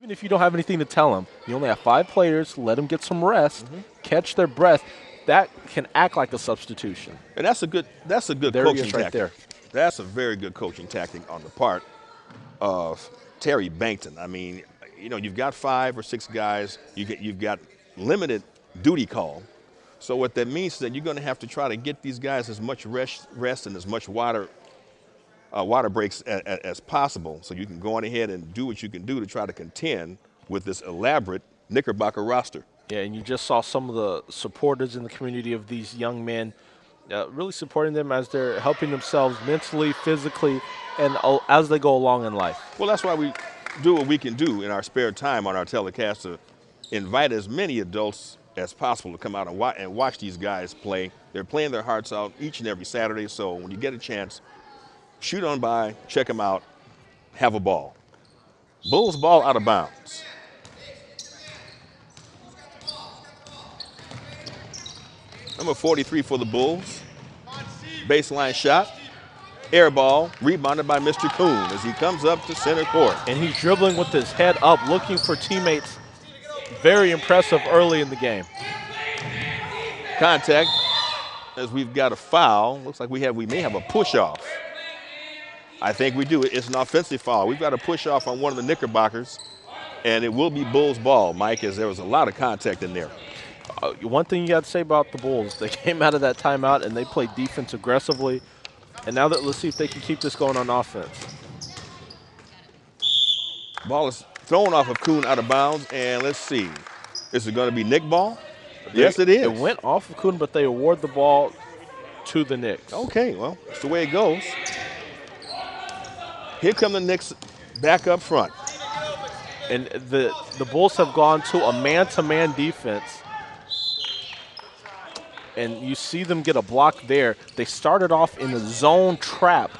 Even if you don't have anything to tell them, you only have 5 players, let them get some rest, catch their breath. That can act like a substitution. And that's a good There coaching he is right tactic. there. That's a very good coaching tactic on the part of Terry Bankton. I mean, you know, you've got 5 or 6 guys. You've got limited duty call. So what that means is that you're going to have to try to get these guys as much rest and as much water breaks as possible, so you can go on ahead and do what you can do to try to contend with this elaborate Knickerbocker roster. Yeah, and you just saw some of the supporters in the community of these young men really supporting them as they're helping themselves mentally, physically, and as they go along in life. Well, that's why we do what we can do in our spare time on our telecast to invite as many adults as possible to come out and watch these guys play. They're playing their hearts out each and every Saturday, so when you get a chance, shoot on by, check them out, have a ball. Bulls ball out of bounds. Number 43 for the Bulls. Baseline shot. Air ball, rebounded by Mr. Kuhn as he comes up to center court. And he's dribbling with his head up, looking for teammates. Very impressive early in the game. Contact as we've got a foul. Looks like we may have a push-off. I think we do. It's an offensive foul. We've got a push-off on one of the Knickerbockers, and it will be Bulls ball, Mike, as there was a lot of contact in there. One thing you got to say about the Bulls, they came out of that timeout and they played defense aggressively. And now let's see if they can keep this going on offense. Ball is thrown off of Kuhn out of bounds, and let's see. Is it going to be Knick ball? Yes, it is. It went off of Kuhn, but they award the ball to the Knicks. Okay, well, that's the way it goes. Here come the Knicks back up front. And the Bulls have gone to a man-to-man defense. And you see them get a block there. They started off in a zone trap,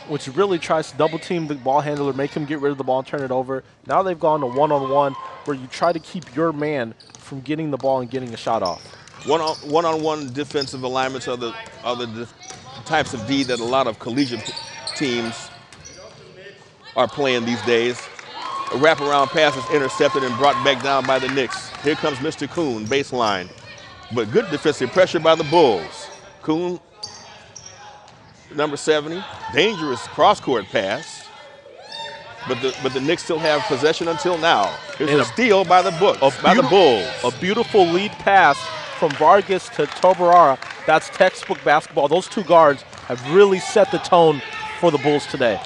which really tries to double-team the ball handler, make him get rid of the ball and turn it over. Now they've gone to one-on-one, where you try to keep your man from getting the ball and getting a shot off. One-on-one defensive alignments are the types of D that a lot of collegiate teams are playing these days. A wraparound pass is intercepted and brought back down by the Knicks. Here comes Mr. Kuhn, baseline. But good defensive pressure by the Bulls. Kuhn, number 70, dangerous cross-court pass. But the Knicks still have possession until now. Here's a steal by the Bulls. A beautiful lead pass from Vargas to Tabirara. That's textbook basketball. Those two guards have really set the tone for the Bulls today.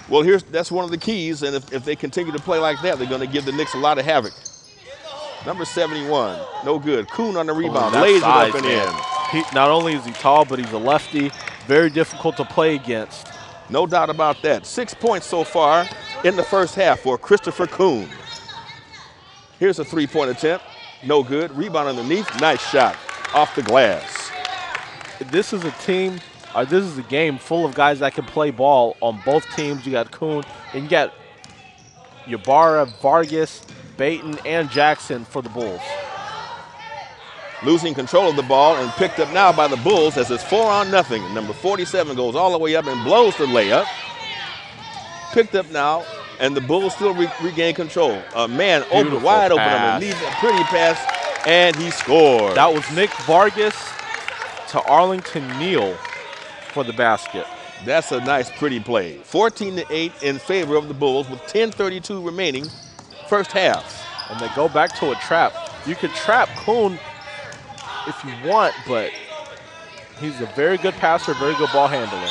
Well, that's one of the keys, and if they continue to play like that, they're going to give the Knicks a lot of havoc. Number 71, no good. Kuhn on the rebound, lays it up and in. Not only is he tall, but he's a lefty. Very difficult to play against. No doubt about that. 6 points so far in the first half for Christopher Kuhn. Here's a three-point attempt. No good. Rebound underneath. Nice shot off the glass. This is a team, this is a game full of guys that can play ball on both teams. You got Kuhn, and you got Ybarra, Vargas, Baton, and Jackson for the Bulls. Losing control of the ball and picked up now by the Bulls as it's 4-0. Number 47 goes all the way up and blows the layup. Picked up now, and the Bulls still regain control. A man open, wide open underneath, a pretty pass, and he scored. That was Nick Vargas to Arlington Neal for the basket. That's a nice, pretty play. 14-8 in favor of the Bulls with 10:32 remaining first half. And they go back to a trap. You could trap Kuhn if you want, but he's a very good passer, very good ball handler.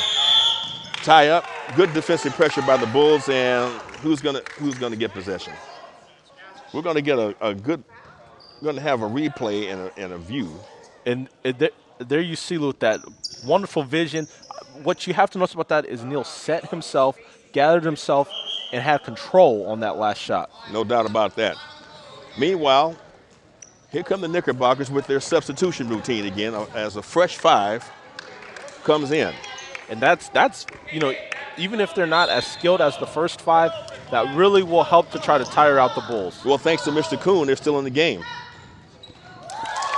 Tie up, good defensive pressure by the Bulls, and who's gonna get possession? We're gonna get we're gonna have a replay and a view. And there you see with that wonderful vision. What you have to notice about that is Neal set himself, gathered himself, and had control on that last shot. No doubt about that. Meanwhile, here come the Knickerbockers with their substitution routine again as a fresh 5 comes in. And that's even if they're not as skilled as the first 5, that really will help to try to tire out the Bulls. Well, thanks to Mr. Kuhn, they're still in the game.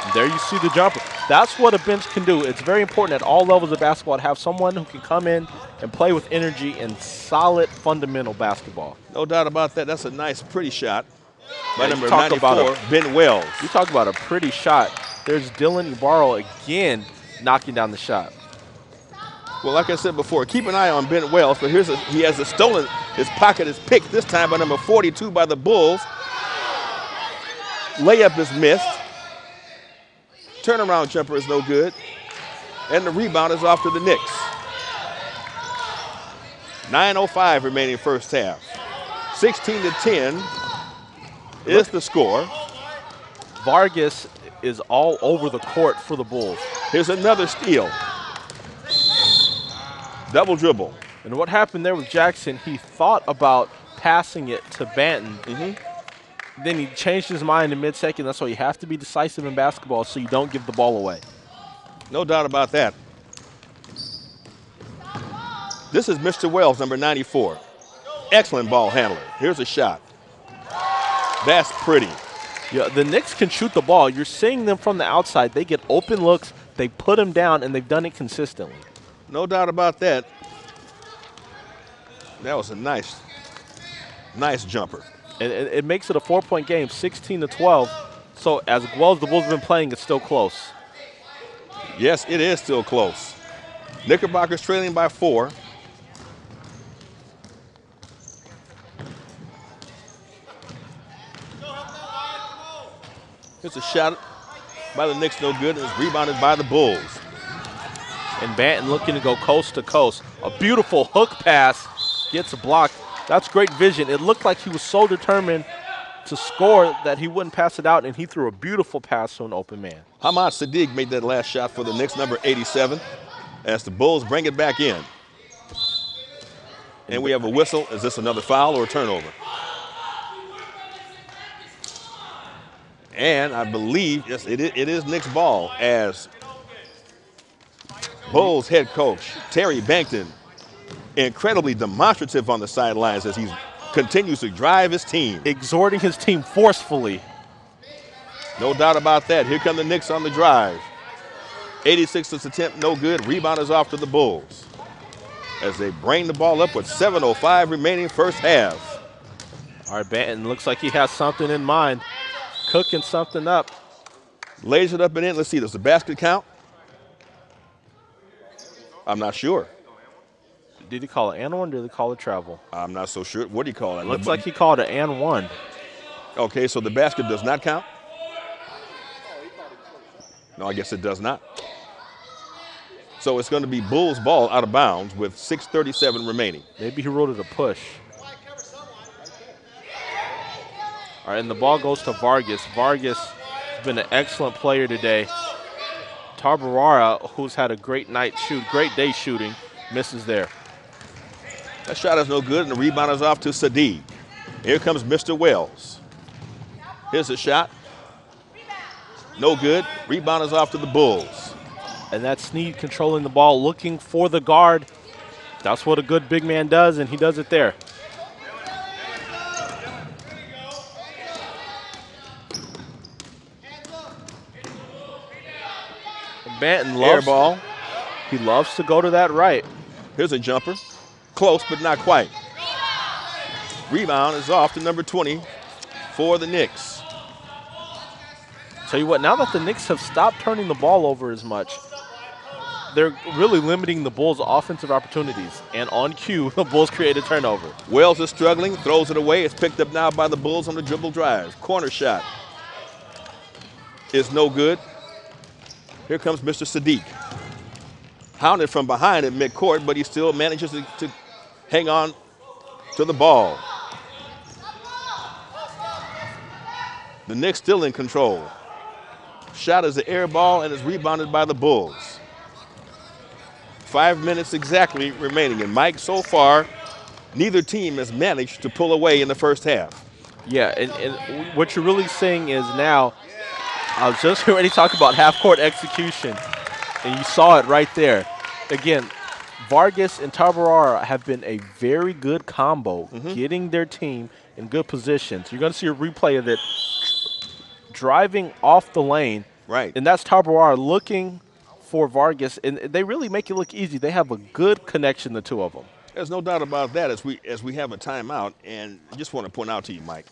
And there you see the jumper. That's what a bench can do. It's very important at all levels of basketball to have someone who can come in and play with energy and solid fundamental basketball. No doubt about that. That's a nice, pretty shot by Yeah, number 94, Ben Wells. You talk about a pretty shot. There's Dylan Ibarro again knocking down the shot. Well, like I said before, keep an eye on Ben Wells, but he has a stolen. His pocket is picked, this time by number 42 by the Bulls. Layup is missed. Turnaround jumper is no good. And the rebound is off to the Knicks. 9:05 remaining first half. 16-10 is the score. Vargas is all over the court for the Bulls. Here's another steal. Double dribble. And what happened there with Jackson, he thought about passing it to Banton. Then he changed his mind in mid-second. That's why you have to be decisive in basketball so you don't give the ball away. No doubt about that. This is Mr. Wells, number 94. Excellent ball handler. Here's a shot. That's pretty. Yeah, the Knicks can shoot the ball. You're seeing them from the outside. They get open looks. They put them down, and they've done it consistently. No doubt about that. That was a nice jumper. And it makes it a 4-point game, 16-12. So as well as the Bulls have been playing, it's still close. Yes, it is still close. Knickerbockers trailing by 4. It's a shot by the Knicks, no good, and it's rebounded by the Bulls. And Banton looking to go coast to coast. A beautiful hook pass gets blocked. That's great vision. It looked like he was so determined to score that he wouldn't pass it out, and he threw a beautiful pass to an open man. Hamad Sadiq made that last shot for the Knicks, number 87, as the Bulls bring it back in. And we have a whistle. Is this another foul or a turnover? And I believe, yes, it is Knicks ball, as Bulls head coach Terry Bankton, incredibly demonstrative on the sidelines as he continues to drive his team. Exhorting his team forcefully. No doubt about that. Here come the Knicks on the drive. 86th attempt, no good. Rebound is off to the Bulls as they bring the ball up with 7:05 remaining first half. All right, Banton looks like he has something in mind. Cooking something up. Lays it up and in. Let's see, does the basket count? I'm not sure. Did he call it and one or did he call it travel? I'm not so sure. What do you call it? Looks like he called it and one. Okay, so the basket does not count? No, I guess it does not. So it's going to be Bulls ball out of bounds with 6:37 remaining. Maybe he wrote it a push. All right, and the ball goes to Vargas. Vargas has been an excellent player today. Tabirara, who's had a great day shooting, misses there. That shot is no good, and the rebound is off to Sadiq. Here comes Mr. Wells. Here's a shot. No good. Rebound is off to the Bulls. And that's Snead controlling the ball, looking for the guard. That's what a good big man does, and he does it there. Banton loves, ball. He loves to go to that right. Here's a jumper. Close, but not quite. Rebound is off to number 20 for the Knicks. Tell you what, now that the Knicks have stopped turning the ball over as much, they're really limiting the Bulls' offensive opportunities. And on cue, the Bulls create a turnover. Wells is struggling, throws it away. It's picked up now by the Bulls on the dribble drive. Corner shot is no good. Here comes Mr. Sadiq. Hounded from behind at midcourt, but he still manages to hang on to the ball. The Knicks still in control. Shot is the air ball and is rebounded by the Bulls. 5 minutes exactly remaining. And Mike, so far, neither team has managed to pull away in the first half. Yeah, and what you're really seeing is now, I was just ready to talk about half-court execution, and you saw it right there. Again, Vargas and Tabirara have been a very good combo, getting their team in good positions. You're going to see a replay of it, driving off the lane Right. And that's Tabirara looking for Vargas, and they really make it look easy. They have a good connection, the two of them. There's no doubt about that as we have a timeout. And I just want to point out to you, Mike,